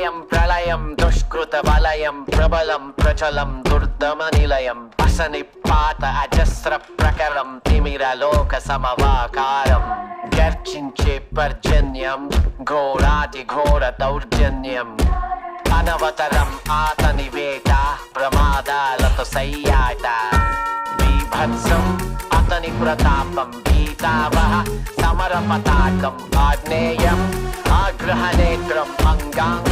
ప్రళయం ప్రళయం దుష్కృత వలయం ప్రబలం ప్రచలం దుర్దమ నిలయం అసని పాత అజస్ర ప్రకరం తిమిరలోక సమవాకారం గర్జించే పర్జన్యం ఘోరాతి ఘోర దౌర్జన్యం అనవతరం ఆతని వేట ప్రమాదాలతో సయ్యాట బీభత్సం అతని ప్రతాపం భీతావహ సమర పతాకం ఆగ్నేయం ఆగ్రహనేత్రం అంగాంగ